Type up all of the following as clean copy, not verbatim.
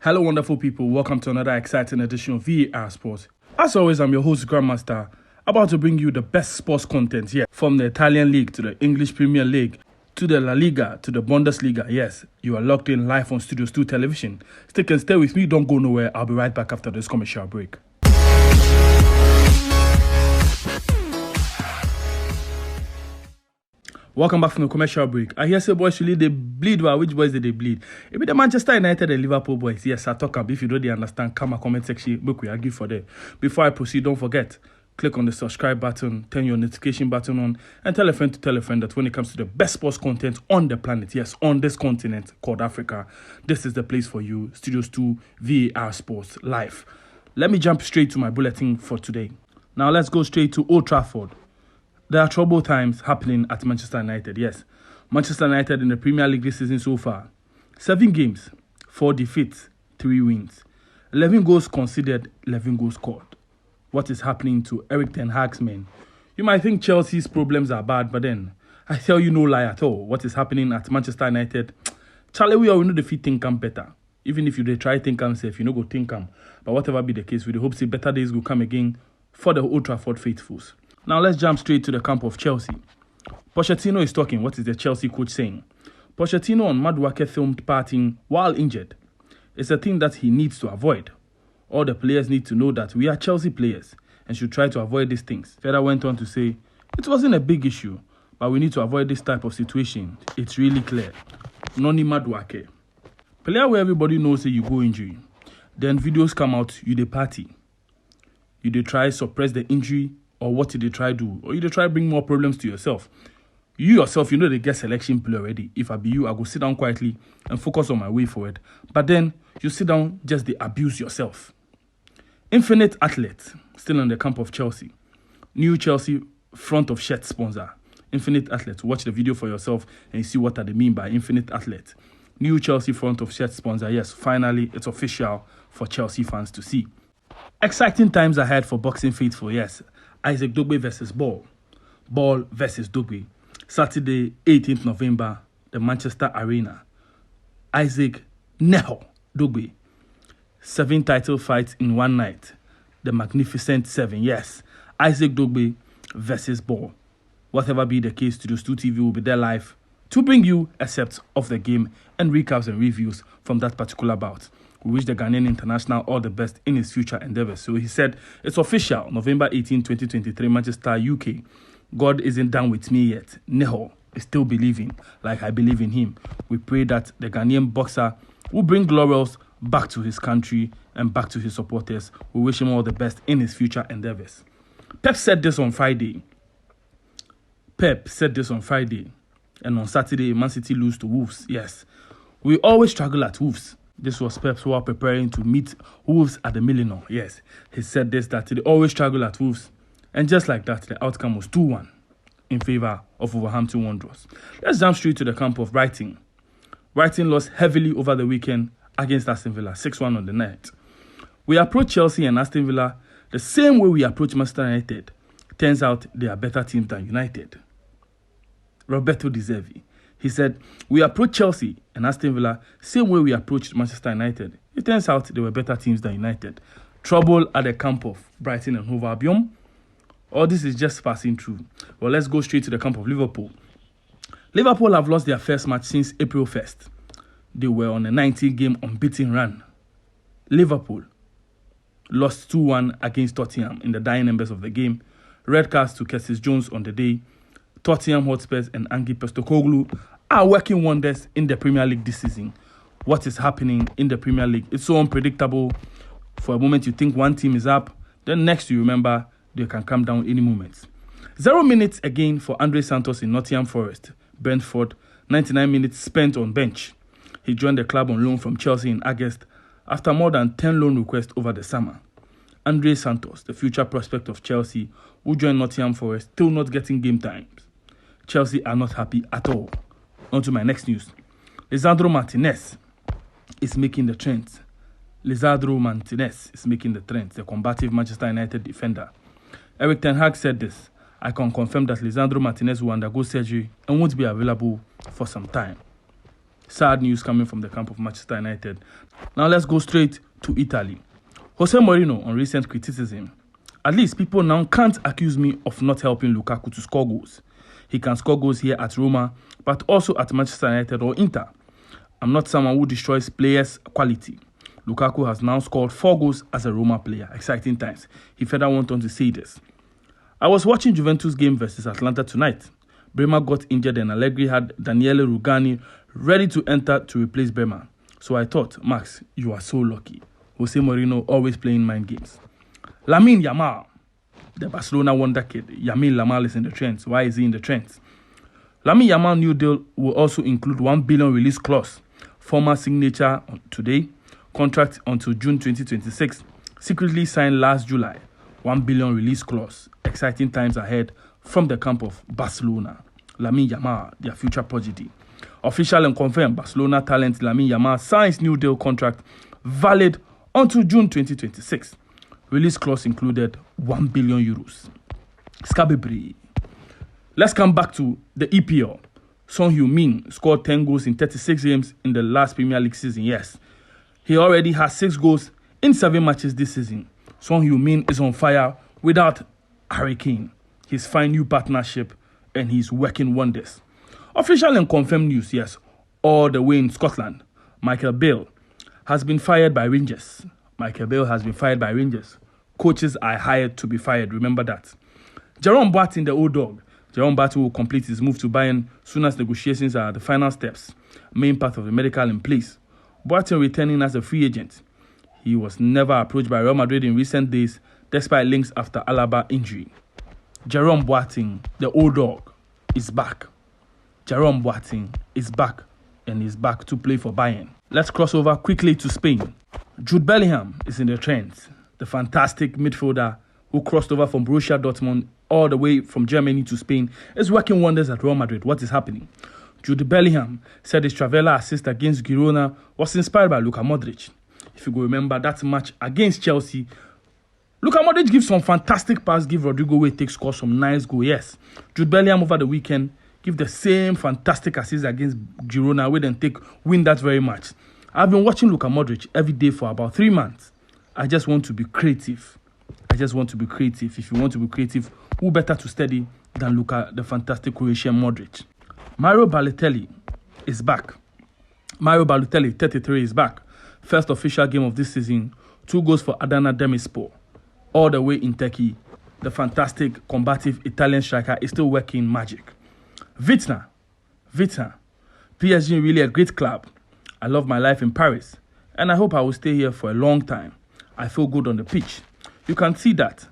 Hello, wonderful people. Welcome to another exciting edition of VAR Sports. As always, I'm your host, Grandmaster, about to bring you the best sports content here, from the Italian League to the English Premier League to the La Liga to the Bundesliga. Yes, you are locked in live on Studios 2 television. Stick and stay with me. Don't go nowhere. I'll be right back after this commercial break. Welcome back from the commercial break. I hear say boys really they bleed. Well, which boys did they bleed? It be the Manchester United and Liverpool boys. Yes, I talk about. If you don't understand, come and comment section. Look, we argue for that. Before I proceed, don't forget, click on the subscribe button, turn your notification button on, and tell a friend to tell a friend that when it comes to the best sports content on the planet, yes, on this continent called Africa, this is the place for you. Studios 2 VAR Sports Live. Let me jump straight to my bulletin for today. Now let's go straight to Old Trafford. There are troubled times happening at Manchester United. Yes, Manchester United in the Premier League this season so far. 7 games, 4 defeats, 3 wins. 11 goals conceded, 11 goals scored. What is happening to Erik ten Hag's men? You might think Chelsea's problems are bad, but then I tell you no lie at all. What is happening at Manchester United? Charlie, we all know the fit think come better. Even if you try think come safe, you know go think come. But whatever be the case, we hope see better days will come again for the Old Trafford faithfuls. Now let's jump straight to the camp of Chelsea. Pochettino is talking. What is the Chelsea coach saying? Pochettino on Mudryk filmed partying while injured. It's a thing that he needs to avoid. All the players need to know that we are Chelsea players and should try to avoid these things. Federer went on to say, it wasn't a big issue, but we need to avoid this type of situation. It's really clear. Noni Mudryk. Player where everybody knows that you go injury. Then videos come out, you dey party. You dey try suppress the injury, or what did they try do? Or you they try bring more problems to yourself. You yourself, you know they get selection play already. If I be you, I go sit down quietly and focus on my way forward. But then you sit down, just they abuse yourself. Infinite Athlete, still in the camp of Chelsea. New Chelsea front of shirt sponsor. Infinite Athlete. Watch the video for yourself and you see what they mean by Infinite Athlete. New Chelsea front of shirt sponsor. Yes, finally, it's official for Chelsea fans to see. Exciting times ahead for boxing faithful, yes. Isaac Dogbe versus Ball. Ball versus Dogbe. Saturday, 18th November, the Manchester Arena. Isaac Neho Dogbe. 7 title fights in one night. The Magnificent 7, yes. Isaac Dogbe versus Ball. Whatever be the case, Studios 2 TV will be there live to bring you excerpts of the game and recaps and reviews from that particular bout. We wish the Ghanaian international all the best in his future endeavors. So he said, it's official, November 18, 2023, Manchester, UK. God isn't done with me yet. Neho is still believing, like I believe in him. We pray that the Ghanaian boxer will bring laurels back to his country and back to his supporters. We wish him all the best in his future endeavors. Pep said this on Friday. And on Saturday, Man City lose to Wolves. Yes, we always struggle at Wolves. This was Pep while preparing to meet Wolves at the Millennium. Yes, he said this, that they always struggle at Wolves. And just like that, the outcome was 2-1 in favour of Wolverhampton Wanderers. Let's jump straight to the camp of Brighton. Brighton lost heavily over the weekend against Aston Villa, 6-1 on the night. We approach Chelsea and Aston Villa the same way we approach Manchester United. Turns out they are better teams than United. Roberto Di Zerbi. He said, we approach Chelsea and Aston Villa same way we approached Manchester United. It turns out they were better teams than United. Trouble at the camp of Brighton and Hove Albion. All this is just passing through. Well, let's go straight to the camp of Liverpool. Liverpool have lost their first match since April 1st. They were on a 19-game unbeaten run. Liverpool lost 2-1 against Tottenham in the dying embers of the game. Red cards to Curtis Jones on the day. Tottenham Hotspurs and Ange Postecoglou are working wonders in the Premier League this season. What is happening in the Premier League? It's so unpredictable. For a moment you think one team is up, then next you remember they can come down any moment. 0 minutes again for Andre Santos in Nottingham Forest. Brentford, 99 minutes spent on bench. He joined the club on loan from Chelsea in August after more than 10 loan requests over the summer. Andre Santos, the future prospect of Chelsea, who joined Nottingham Forest, still not getting game times. Chelsea are not happy at all. On to my next news. Lisandro Martinez is making the trends. Lisandro Martinez is making the trends, the combative Manchester United defender. Erik ten Hag said this, I can confirm that Lisandro Martinez will undergo surgery and won't be available for some time. Sad news coming from the camp of Manchester United. Now let's go straight to Italy. Jose Mourinho on recent criticism. At least people now can't accuse me of not helping Lukaku to score goals. He can score goals here at Roma, but also at Manchester United or Inter. I'm not someone who destroys players' quality. Lukaku has now scored 4 goals as a Roma player. Exciting times. He further went on to say this. I was watching Juventus game versus Atalanta tonight. Bremer got injured and Allegri had Daniele Rugani ready to enter to replace Bremer. So I thought, Max, you are so lucky. Jose Mourinho always playing mind games. Lamine Yamal, the Barcelona wonder kid. Lamine Yamal is in the trends. Why is he in the trends? Lamine Yamal new deal will also include 1 billion release clause. Former signature today. Contract until June 2026. Secretly signed last July. 1 billion release clause. Exciting times ahead from the camp of Barcelona. Lamine Yamal, their future prodigy. Official and confirmed, Barcelona talent Lamine Yamal signs new deal contract valid until June 2026. Release clause included 1 billion euros. Scabibri. Let's come back to the EPL. Son Heung-min scored 10 goals in 36 games in the last Premier League season. Yes, he already has 6 goals in 7 matches this season. Son Heung-min is on fire without Harry Kane. His fine new partnership, and he's working wonders. Official and confirmed news, yes, all the way in Scotland. Mykhaylo has been fired by Rangers. Mykhaylo has been fired by Rangers. Coaches are hired to be fired, remember that. Jerome Boateng, the old dog. Jerome Boateng will complete his move to Bayern soon as negotiations are at the final steps. Main part of the medical in place. Boateng returning as a free agent. He was never approached by Real Madrid in recent days, despite links after Alaba injury. Jerome Boateng, the old dog, is back. Jerome Boateng is back, and is back to play for Bayern. Let's cross over quickly to Spain. Jude Bellingham is in the trends. The fantastic midfielder who crossed over from Borussia Dortmund all the way from Germany to Spain is working wonders at Real Madrid. What is happening? Jude Bellingham said his Travella assist against Girona was inspired by Luka Mudryk. If you go remember that match against Chelsea, Luka Mudryk gives some fantastic pass, give Rodrigo Way take scores some nice goal. Yes, Jude Bellingham over the weekend give the same fantastic assist against Girona, where then win that very match. I've been watching Luka Mudryk every day for about 3 months. I just want to be creative. If you want to be creative, who better to study than Luka, the fantastic Croatian Mudryk? Mario Balotelli is back. Mario Balotelli, 33, is back. First official game of this season. 2 goals for Adana Demirspor. All the way in Turkey. The fantastic, combative Italian striker is still working magic. Vitna. PSG really a great club. I love my life in Paris. And I hope I will stay here for a long time. I feel good on the pitch. You can see that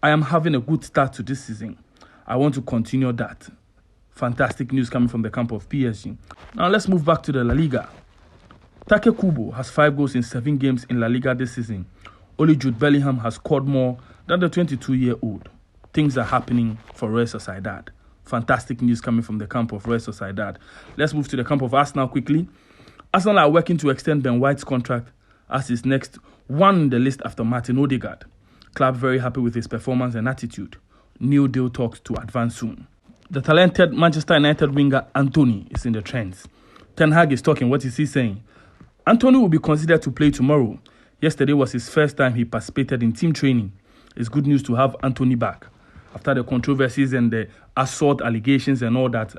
I am having a good start to this season. I want to continue that. Fantastic news coming from the camp of PSG. Now let's move back to the La Liga. Take Kubo has 5 goals in 7 games in La Liga this season. Only Jude Bellingham has scored more than the 22-year-old. Things are happening for Real Sociedad. Fantastic news coming from the camp of Real Sociedad. Let's move to the camp of Arsenal quickly. Arsenal are working to extend Ben White's contract as his next one in the list after Martin Odegaard. Club very happy with his performance and attitude. New deal talks to advance soon. The talented Manchester United winger Anthony is in the trends. Ten Hag is talking. What is he saying? Anthony will be considered to play tomorrow. Yesterday was his first time he participated in team training. It's good news to have Anthony back. After the controversies and the assault allegations and all that,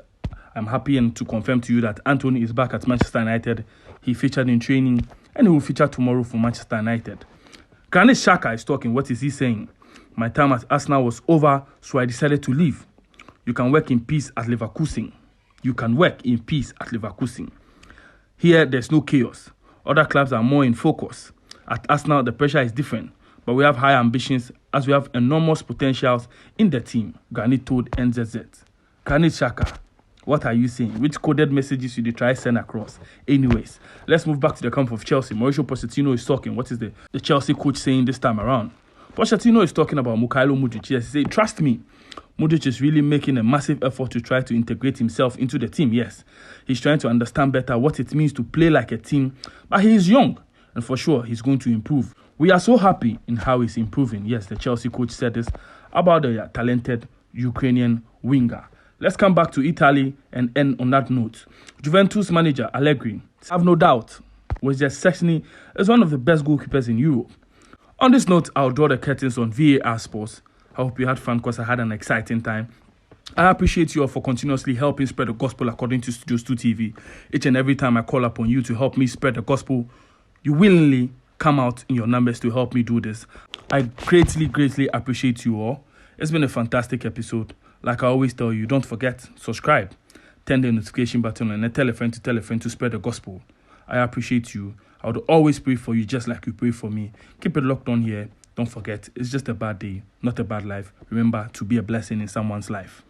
I'm happy and to confirm to you that Anthony is back at Manchester United. He featured in training and he will feature tomorrow for Manchester United. Granit Xhaka is talking. What is he saying? My time at Arsenal was over, so I decided to leave. You can work in peace at Leverkusen. Here, there's no chaos. Other clubs are more in focus. At Arsenal, the pressure is different, but we have high ambitions as we have enormous potentials in the team, Granit told NZZ. Granit Xhaka, what are you saying? Which coded messages should you try to send across? Anyways, let's move back to the camp of Chelsea. Mauricio Pochettino is talking. What is the Chelsea coach saying this time around? Pochettino is talking about Mykhaylo Mudryk. Yes, he said, trust me, Mudryk is really making a massive effort to try to integrate himself into the team. Yes, he's trying to understand better what it means to play like a team, but he is young, and for sure, he's going to improve. We are so happy in how he's improving. Yes, the Chelsea coach said this about the talented Ukrainian winger. Let's come back to Italy and end on that note. Juventus manager Allegri, I have no doubt, was just Szczęsny as one of the best goalkeepers in Europe. On this note, I'll draw the curtains on VAR Sports. I hope you had fun because I had an exciting time. I appreciate you all for continuously helping spread the gospel according to Studios 2 TV. Each and every time I call upon you to help me spread the gospel, you willingly come out in your numbers to help me do this. I greatly appreciate you all. It's been a fantastic episode. Like I always tell you, don't forget, subscribe, turn the notification button on, and tell a friend to spread the gospel. I appreciate you. I would always pray for you just like you pray for me. Keep it locked on here. Don't forget, it's just a bad day, not a bad life. Remember to be a blessing in someone's life.